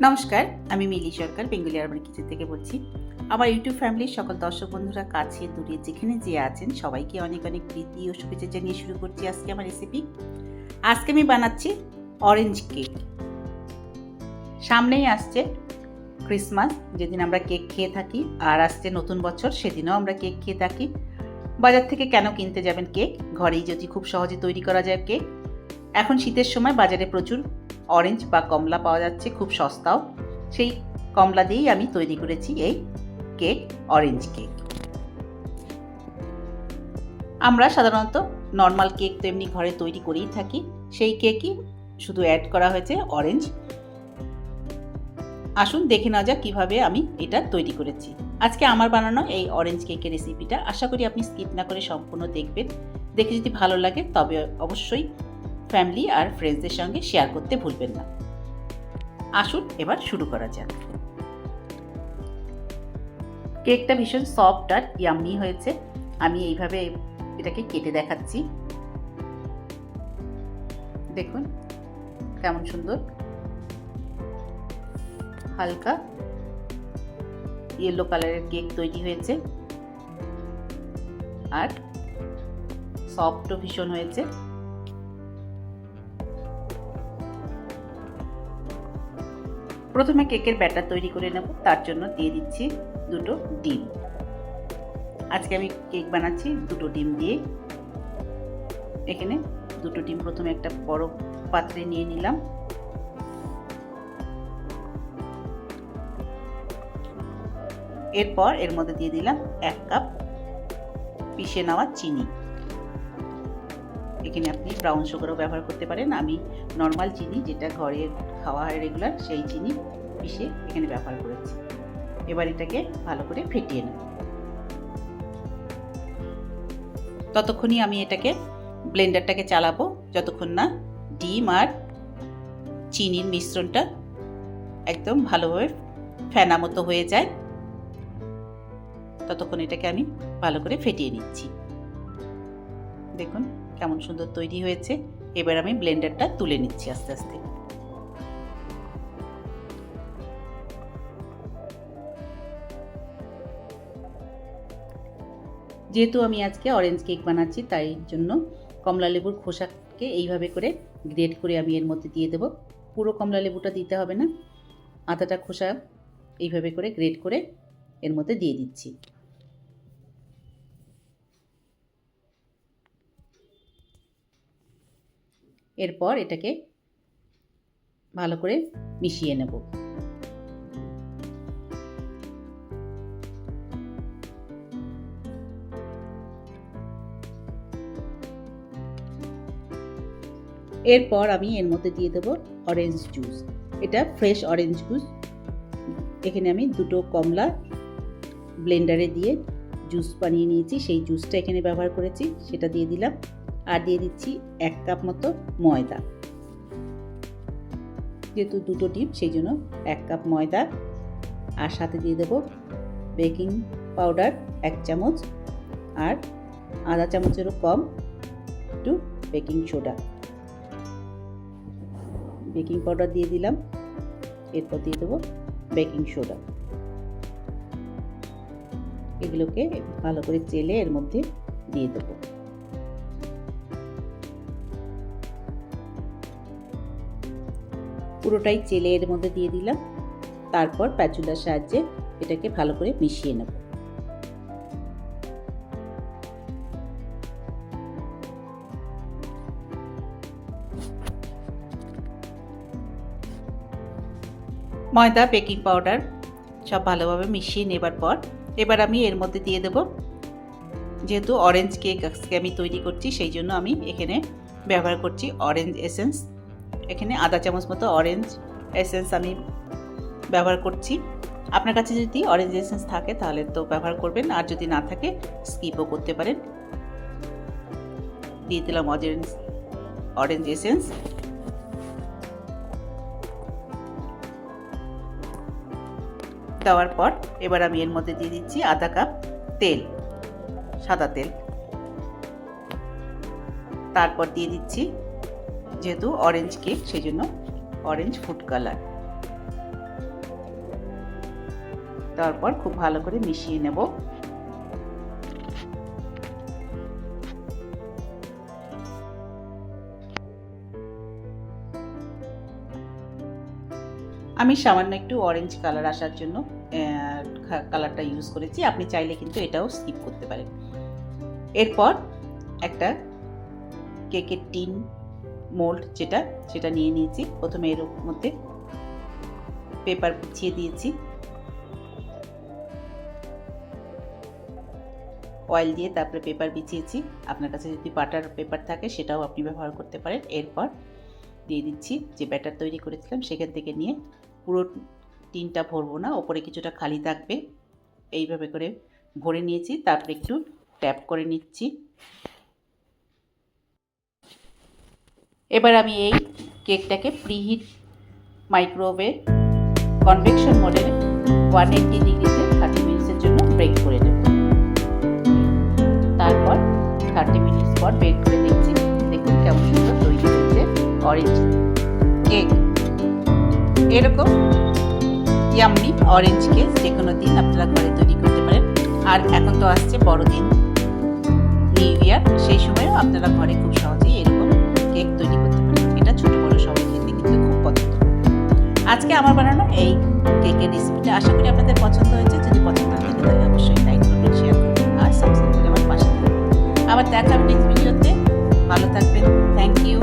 নমস্কার, আমি মিলি সরকার Bengali urban kitchen থেকে বলছি। আমার ইউটিউব ফ্যামিলির সকল দর্শক বন্ধুরা কাছে দূরে যেখানে যে আছেন সবাইকে অনেক অনেক প্রীতি ও শুভেচ্ছা জানিয়ে শুরু করছি আজকে আমার রেসিপি। আজকে আমি বানাচ্ছি অরেঞ্জ কেক। সামনেই আসছে ক্রিসমাস, যেদিন আমরা কেক খেয়ে থাকি, আর আসছে নতুন বছর, সেদিনও আমরা কেক খেয়ে থাকি। বাজার থেকে কেন কিনতে যাবেন কেক, ঘরেই যদি খুব সহজে তৈরি করা যায় কেক। এখন শীতের সময় বাজারে প্রচুর অরেঞ্জ বা কমলা পাওয়া যাচ্ছে, খুব সস্তাও। সেই কমলা দিয়েই আমি তৈরি করেছি এই কেক, অরেঞ্জ কেক। আমরা সাধারণত নর্মাল কেক তো এমনি ঘরে তৈরি করেই থাকি, সেই কেকই শুধু অ্যাড করা হয়েছে অরেঞ্জ। আসুন দেখে নেওয়া যাক কীভাবে আমি এটা তৈরি করেছি। আজকে আমার বানানো এই অরেঞ্জ কেকের রেসিপিটা আশা করি আপনি স্কিপ না করে সম্পূর্ণ দেখবেন। দেখে যদি ভালো লাগে তবে অবশ্যই ফ্যামিলি আর ফ্রেন্ডসদের সঙ্গে শেয়ার করতে ভুলবেন না। আসুন এবার শুরু করা যাক। কেকটা ভীষণ সফট আর ইয়াম্মি হয়েছে। আমি এইভাবে এটাকে কেটে দেখাচ্ছি। দেখুন কেমন সুন্দর, হালকা ইয়েলো কালারের কেক তৈরি হয়েছে আর সফটও ভীষণ হয়েছে। প্রথমে কেকের ব্যাটার তৈরি করে নেব, তার জন্য দিয়ে দিচ্ছি দুটো ডিম। আজকে আমি কেক বানাচ্ছি দুটো ডিম দিয়ে। এখানে দুটো ডিম প্রথমে একটা বড় পাত্রে নিয়ে নিলাম। এরপর এর মধ্যে দিয়ে দিলাম 1 কাপ পিষে নেওয়া চিনি। এখানে আপনি ব্রাউন সুগারও ব্যবহার করতে পারেন, আমি নর্মাল চিনি যেটা ঘরে খাওয়া হয় রেগুলার, সেই চিনি পিষে এখানে ব্যবহার করেছি। এবার এটাকে ভালো করে ফেটিয়ে নেব। ততক্ষণই আমি এটাকে ব্লেন্ডারটাকে চালাবো যতক্ষণ না ডিম আর চিনির মিশ্রণটা একদম ভালোভাবে ফেনা মতো হয়ে যায়। ততক্ষণ এটাকে আমি ভালো করে ফেটিয়ে নিচ্ছি। দেখুন কেমন সুন্দর তৈরি হয়েছে। এবার আমি ব্লেন্ডারটা তুলে নিচ্ছি আস্তে আস্তে। যেহেতু আমি আজকে অরেঞ্জ কেক বানাচ্ছি, তাই জন্য কমলা লেবুর খোসাকে এইভাবে করে গ্রেট করে আমি এর মধ্যে দিয়ে দেব। পুরো কমলা লেবুটা দিতে হবে না, আধাটা খোসা এইভাবে করে গ্রেট করে এর মধ্যে দিয়ে দিচ্ছি। এরপর এটাকে ভালো করে মিশিয়ে নেব। এরপর আমি এর মধ্যে দিয়ে দেবো অরেঞ্জ জুস। এটা ফ্রেশ অরেঞ্জ জুস। এখানে আমি দুটো কমলা ব্লেন্ডারে দিয়ে জুস বানিয়ে নিয়েছি, সেই জুসটা এখানে ব্যবহার করেছি, সেটা দিয়ে দিলাম। আর দিয়ে দিচ্ছি 1 কাপ মতো ময়দা। যেহেতু দুটো ডিম সেই জন্য 1 কাপ ময়দা। আর সাথে দিয়ে দেবো বেকিং পাউডার 1 চামচ, আর আধা চামচেরও কম একটু বেকিং সোডা। বেকিং পাউডার দিয়ে দিলাম, এরপর দিয়ে দেবো বেকিং সোডা। এগুলোকে ভালো করে চেলে এর মধ্যে দিয়ে দেবো। পুরোটাই চেলে এর মধ্যে দিয়ে দিলাম। তারপর প্যাচুলার সাহায্যে এটাকে ভালো করে মিশিয়ে নেব। ময়দা, বেকিং পাউডার সব ভালোভাবে মিশিয়ে নেবার পর এবার আমি এর মধ্যে দিয়ে দেব, যেহেতু অরেঞ্জ কেক আজকে আমি তৈরি করছি সেই জন্য আমি এখানে ব্যবহার করছি অরেঞ্জ এসেন্স। এখানে আধা চামচ মতো অরেঞ্জ এসেন্স আমি ব্যবহার করছি। আপনার কাছে যদি অরেঞ্জ এসেন্স থাকে তাহলে তো ব্যবহার করবেন, আর যদি না থাকে স্কিপও করতে পারেন। দিয়ে দিলাম অরেঞ্জ এসেন্স। দেওয়ার পর এবার আমি এর মধ্যে দিয়ে দিচ্ছি আধা কাপ তেল, সাদা তেল। তারপর দিয়ে দিচ্ছি, যেহেতু অরেঞ্জ কেক সেই জন্য অরেঞ্জ ফুড কালার। তারপর খুব ভালো করে মিশিয়ে নেব। আমি সামান্য একটু অরেঞ্জ কালার আসার জন্য কালারটা ইউজ করেছি, আপনি চাইলে কিন্তু এটাও স্কিপ করতে পারেন। এরপর একটা কেকের টিন মোল্ড সেটা নিয়ে নিয়েছি। প্রথমে এর মধ্যে পেপার বিছিয়ে দিয়েছি, অয়েল দিয়ে তারপরে পেপার বিছিয়েছি। আপনার কাছে যদি বাটার পেপার থাকে সেটাও আপনি ব্যবহার করতে পারেন। এরপর দিয়ে দিচ্ছি যে ব্যাটার তৈরি করেছিলাম, সেখান থেকে নিয়ে পুরো টিনটা ভরবো না, ওপরে কিছুটা খালি থাকবে, এইভাবে করে ভরে নিয়েছি। তারপরে একটু ট্যাপ করে নিচ্ছি। এবার আমি এই কেকটাকে প্রিহিট মাইক্রোওয়েভে কনভেকশন মোডে 180 ডিগ্রিতে 30 মিনিটের জন্য বেক করে নেব। তারপর 30 মিনিট পর বেক করে দেখছি, দেখুন কেমন সুন্দর তৈরি হয়েছে অরেঞ্জ কেক। এরকম ইয়াম্মি অরেঞ্জ কেক যে কোনো দিন আপনারা ঘরে তৈরি করতে পারেন। আর এখন তো আসছে বড়দিন, নিউ ইয়ার, সেই সময়ও আপনারা ঘরে খুব সহজেই এরকম কেক তৈরি করতে পারেন। এটা ছোট বড় সবাই খেতে কিন্তু খুব পছন্দ। আজকে আমার বানানো এই কেকের রেসিপিটা আশা করি আপনাদের পছন্দ হয়েছে। যদি পছন্দ হয় তাহলে অবশ্যই লাইক করবেন, শেয়ার করবেন আর সাবস্ক্রাইব করে আমার পাশে থাকবেন। আবার দেখা হবে নেক্সট ভিডিওতে। ভালো থাকবেন। Thank you.